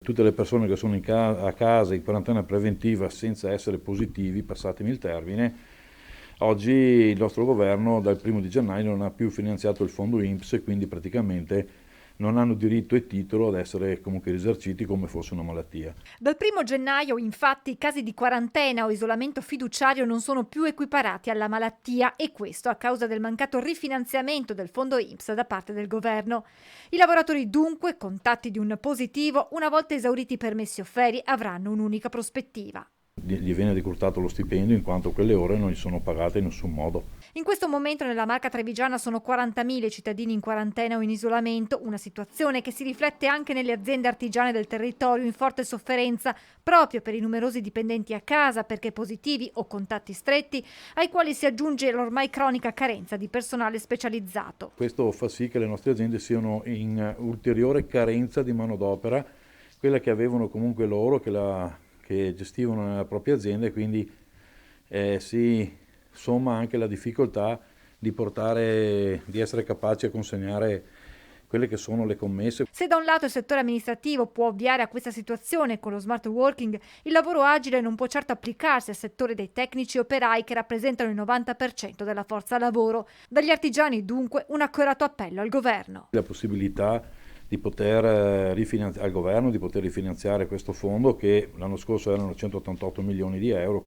Tutte le persone che sono a casa in quarantena preventiva senza essere positivi, passatemi il termine, oggi il nostro governo dal 1° di gennaio non ha più finanziato il fondo INPS e quindi praticamente non hanno diritto e titolo ad essere comunque risarciti come fosse una malattia. Dal 1° gennaio, infatti, i casi di quarantena o isolamento fiduciario non sono più equiparati alla malattia e questo a causa del mancato rifinanziamento del fondo INPS da parte del governo. I lavoratori dunque, contatti di un positivo, una volta esauriti i permessi o ferie, avranno un'unica prospettiva. Gli viene decurtato lo stipendio in quanto quelle ore non gli sono pagate in nessun modo. In questo momento nella Marca Trevigiana sono 40.000 i cittadini in quarantena o in isolamento, una situazione che si riflette anche nelle aziende artigiane del territorio in forte sofferenza proprio per i numerosi dipendenti a casa perché positivi o contatti stretti, ai quali si aggiunge l'ormai cronica carenza di personale specializzato. Questo fa sì che le nostre aziende siano in ulteriore carenza di manodopera, quella che avevano comunque loro, che gestivano nella propria azienda, e quindi si somma anche la difficoltà di essere capaci a consegnare quelle che sono le commesse. Se da un lato il settore amministrativo può ovviare a questa situazione con lo smart working, il lavoro agile non può certo applicarsi al settore dei tecnici operai che rappresentano il 90% della forza lavoro. Dagli artigiani dunque un accorato appello al governo. La possibilità di poter rifinanziare al governo di poter rifinanziare questo fondo che l'anno scorso erano 188 milioni di euro.